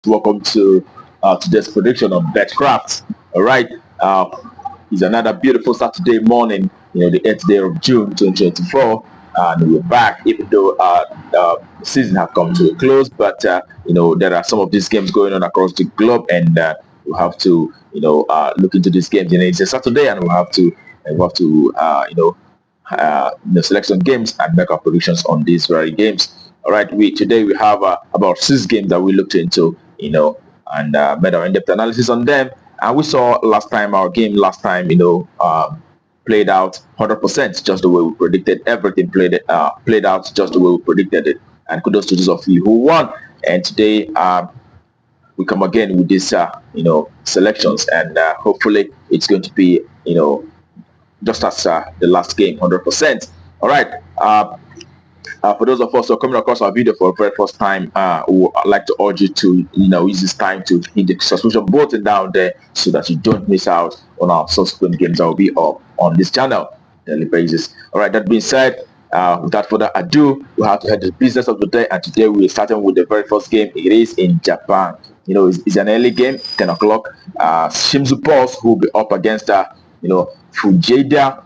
Welcome to today's prediction of Betkraft. All right, it's another beautiful Saturday morning. The 8th day of June 2024, and we're back. Even though the season has come to a close, but there are some of these games going on across the globe, and we have to look into these games. It's a Saturday, and select some games and make our predictions on these very games. All right, today we have about 6 games that we looked into, and made our in-depth analysis on them. And we saw our game last time, played out 100%, just the way we predicted. Everything played out just the way we predicted it. And kudos to those of you who won. And today we come again with these selections, and hopefully it's going to be just as the last game, 100%. All right. For those of us who are coming across our video for the very first time, we would like to urge you to use this time to hit the subscription button down there so that you don't miss out on our subsequent games that will be up on this channel on a daily basis. All right. That being said, without further ado, we have to head to the business of the day, and today we're starting with the very first game. It is in Japan. It's an early game, 10 o'clock. Shimizu Pulse will be up against Fujieda.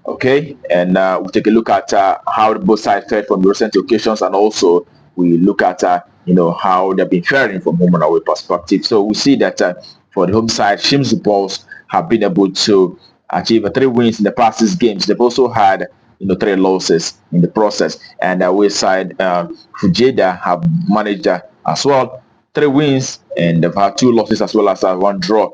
Okay, and we take a look at how both sides fared from recent occasions, and also we look at how they've been faring from home and away perspective. So we see that for the home side, Shimizu Pulse have been able to achieve 3 wins in the past 6 games. They've also had 3 losses in the process, and away side Fujieda have managed as well 3 wins, and they've had 2 losses as well as 1 draw.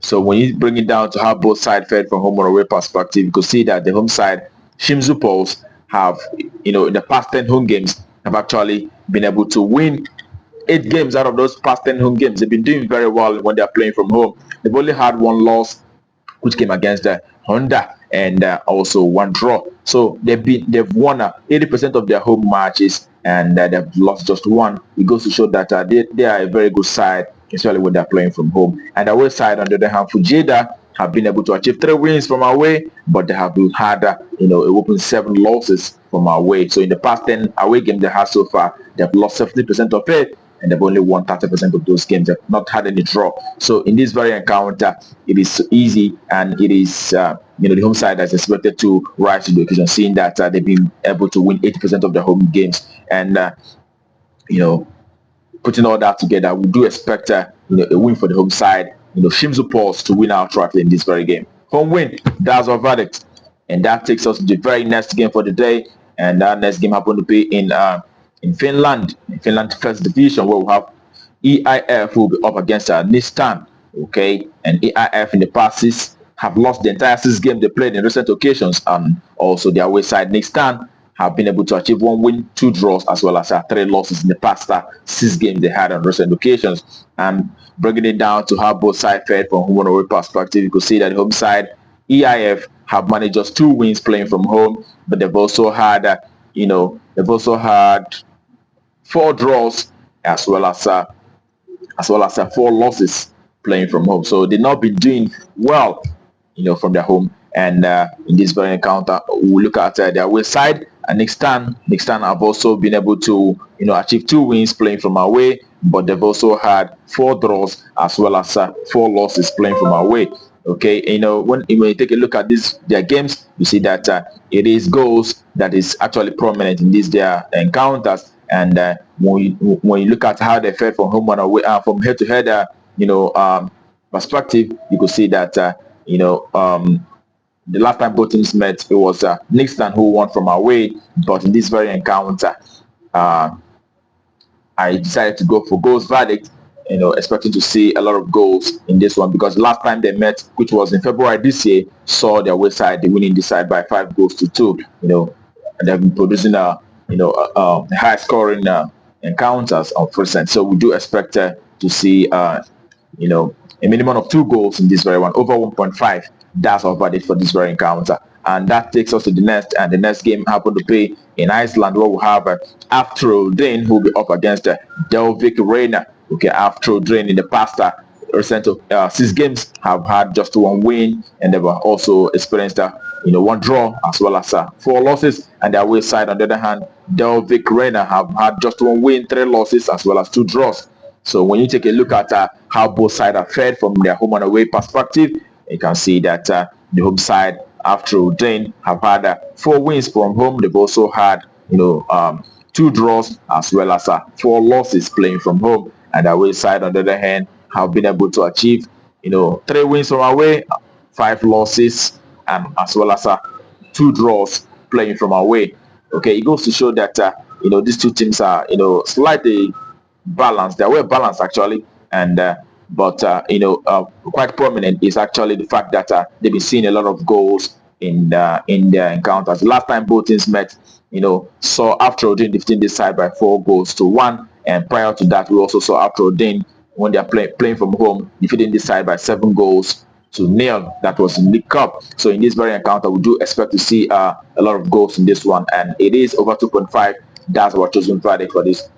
So when you bring it down to how both sides fared from home or away perspective, you could see that the home side, Shimizu Pulse, have, in the past 10 home games, have actually been able to win 8 games out of those past 10 home games. They've been doing very well when they're playing from home. They've only had 1 loss, which came against Honda, and also 1 draw. So they've won 80% of their home matches, and they've lost just 1. It goes to show that they are a very good side, especially when they're playing from home. And the away side, on the other hand, Fujieda have been able to achieve 3 wins from away, but they have had a whopping 7 losses from away. So in the past 10 away games they have so far, they've lost 70% of it, and they've only won 30% of those games. They've not had any draw. So in this very encounter, it is easy, and it is the home side is expected to rise to the occasion, seeing that they've been able to win 80% of their home games. And putting all that together, we do expect a win for the home side. Shimizu Pulse to win outrightly in this very game. Home win, that's our verdict. And that takes us to the very next game for the day. And that next game happened to be in Finland, first division, where we have EIF who will be up against Nistan. Okay, and EIF in the past 6 have lost the entire 6 games they played in recent occasions, and also their away side Nistan have been able to achieve 1 win, 2 draws, as well as 3 losses in the past 6 games they had on recent occasions. And bringing it down to how both sides fared from home and away perspective, you could see that the home side EIF have managed just 2 wins playing from home, but they've also had 4 draws, as well as 4 losses playing from home. So they've not been doing well, from their home. And in this very encounter, we look at their away side, and Nistan have also been able to achieve 2 wins playing from away, but they've also had 4 draws as well as 4 losses playing from away. Okay, when you take a look at their games, you see that it is goals that is actually prominent in these their encounters. And when you look at how they fared from home and away, from head to head, perspective, you could see that the last time both teams met, it was Nistan who won from away. But in this very encounter, I decided to go for goals verdict, expecting to see a lot of goals in this one, because last time they met, which was in February this year, saw their away side, the winning this side by 5 goals to 2. And they've been producing high scoring encounters on first end. So we do expect to see a minimum of 2 goals in this very one, over 1.5. That's our verdict for this very encounter. And that takes us to the next, and the next game happened to be in Iceland, where we have Afturelding who will be up against Dalvik Reynir. Okay, Afturelding in the past recent 6 games have had just 1 win, and they've also experienced one draw as well as 4 losses. And their away side, on the other hand, Dalvik Reynir have had just 1 win, 3 losses as well as 2 draws. So when you take a look at how both sides are fared from their home and away perspective, you can see that the home side, Afturelding, have had 4 wins from home. They've also had 2 draws as well as 4 losses playing from home. And the away side, on the other hand, have been able to achieve 3 wins from away, 5 losses, and as well as 2 draws playing from away. Okay, it goes to show that these two teams are slightly balanced. They're well balanced actually, and but quite prominent is actually the fact that they've been seeing a lot of goals in their encounters. Last time both teams met, saw Afturelding defeating this side by 4 goals to 1, and prior to that, we also saw Afturelding, when they're playing from home, defeating this side by 7 goals to 0. That was in League Cup. So in this very encounter, we do expect to see a lot of goals in this one, and it is over 2.5. That's our chosen verdict for this.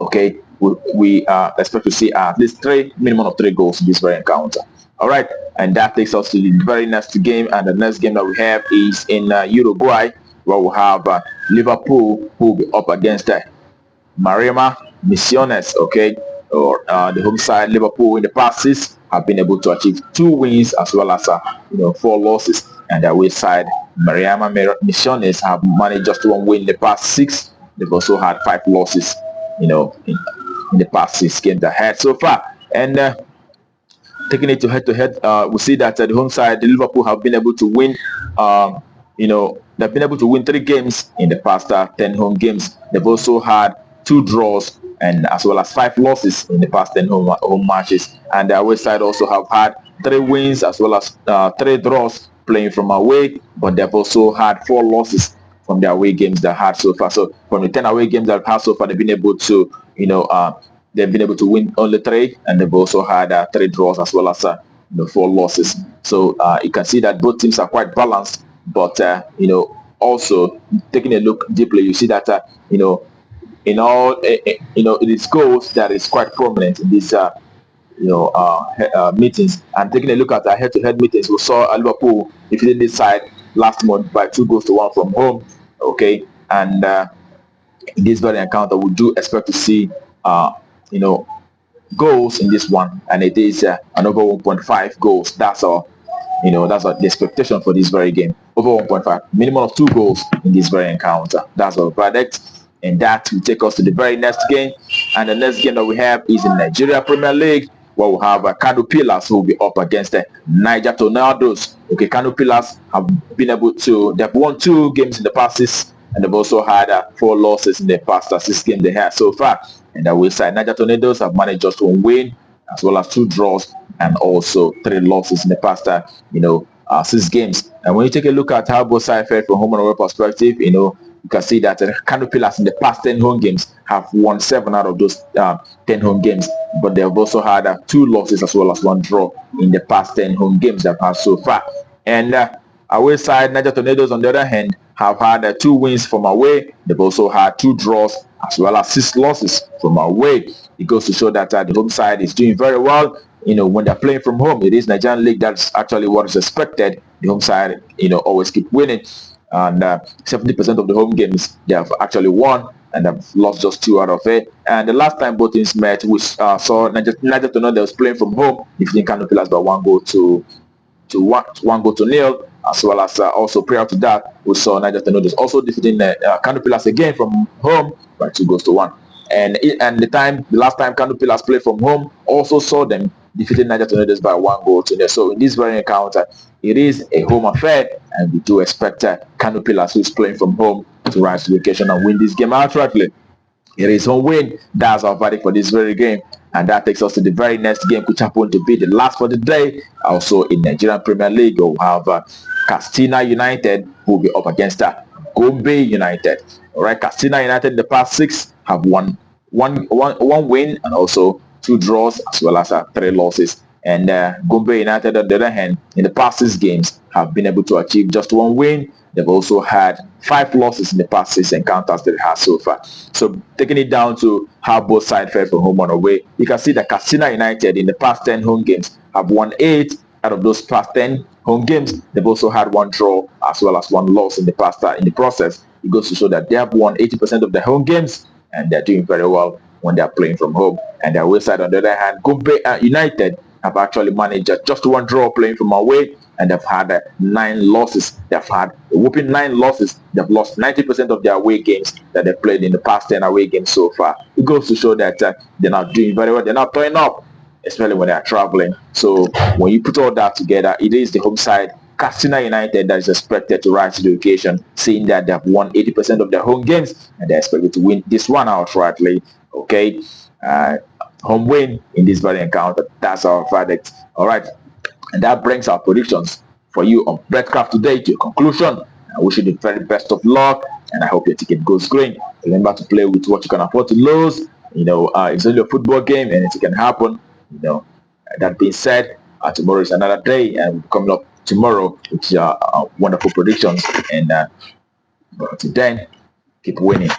Okay, we expect to see at least minimum of 3 goals in this very encounter. All right, and that takes us to the very next game, and the next game that we have is in Uruguay, where we have Liverpool, who will be up against Marama Misiones. Okay, or the home side, Liverpool, in the past 6 have been able to achieve 2 wins as well as 4 losses, and the away side, Marama Misiones, have managed just 1 win in the past 6. They've also had 5 losses in the past 6 games they had so far. And taking it to head, we see that the home side, the Liverpool, have been able to win. They've been able to win 3 games in the past 10 home games. They've also had 2 draws and as well as 5 losses in the past 10 home matches. And the away side also have had 3 wins as well as 3 draws playing from away, but they've also had 4 losses from the away games they had so far. So from the 10 away games they've had so far, they've been able to, they've been able to win only 3, and they've also had 3 draws as well as 4 losses. So you can see that both teams are quite balanced, but also taking a look deeply, you see that in all it is goals that is quite prominent in these meetings. And taking a look at our head-to-head meetings, we saw Liverpool defeating this side last month by 2 goals to 1 from home. Okay, and in this very encounter, we do expect to see goals in this one, and it is an over 1.5 goals. That's our that's the expectation for this very game. Over 1.5, minimum of 2 goals in this very encounter. That's our verdict. And that will take us to the very next game. And the next game that we have is in Nigeria Premier League, where we have Kano Pillars, who will be up against the Niger Tornadoes. Okay, Kano Pillars have been able to, they've won 2 games in the past 6, and they've also had 4 losses in the past 6 games they had so far. And the away side, Niger Tornadoes, have managed just 1 win, as well as 2 draws, and also 3 losses in the past 6 games. And when you take a look at how both sides fared from home and away perspective, you can see that Kano Pillars in the past 10 home games have won 7 out of those 10 home games, but they have also had 2 losses as well as 1 draw in the past 10 home games they've had so far. And away side, Niger Tornadoes, on the other hand, have had 2 wins from away. They've also had 2 draws as well as 6 losses from away. It goes to show that the home side is doing very well. When they're playing from home, it is Nigerian League. That's actually what is expected. The home side, always keep winning. And 70% of the home games they have actually won, and have lost just 2 out of it. And the last time both teams met, we saw Niger Tornadoes playing from home, defeating Kano Pillars by 1 goal to 0. As well as also prior to that, we saw Niger Tornadoes also defeating Kano Pillars again from home by 2 goals to 1. And the last time Kano Pillars played from home, also saw them defeating Niger Tornadoes by 1 goal to 0. So in this very encounter, it is a home affair, and we do expect Kano Pillars, who is playing from home, to rise to the occasion and win this game outrightly. It is one win. That's our verdict for this very game. And that takes us to the very next game, which happened to be the last for the day. Also in Nigerian Premier League, we'll have Katsina Utd, who will be up against Gombe Utd. All right, Katsina Utd in the past 6 have won one win and also 2 draws as well as 3 losses. And Gombe Utd, on the other hand, in the past 6 games, have been able to achieve just 1 win They've also had 5 losses in the past 6 encounters that they had so far. So taking it down to how both sides fared from home and away, you can see that Katsina United in the past 10 home games have won 8 out of those past 10 home games. They've also had 1 draw as well as 1 loss in the past. In the process, it goes to show that they have won 80% of their home games and they're doing very well when they're playing from home. And their away side, on the other hand, Gombe United have actually managed just 1 draw playing from away, and they've had 9 losses. They've had a whooping 9 losses. They've lost 90% of their away games that they've played in the past 10 away games so far. It goes to show that they're not doing very well. They're not turning up, especially when they're traveling. So when you put all that together, it is the home side, Katsina United, that is expected to rise to the occasion, seeing that they have won 80% of their home games and they're expected to win this one outrightly. Okay, home win in this very encounter. That's our verdict. All right, and that brings our predictions for you on Betkraft today to a conclusion. I wish you the very best of luck, and I hope your ticket goes green. Remember to play with what you can afford to lose. It's only a football game, and it can happen. That being said, tomorrow is another day, and we're coming up tomorrow with wonderful predictions. And until then, keep winning.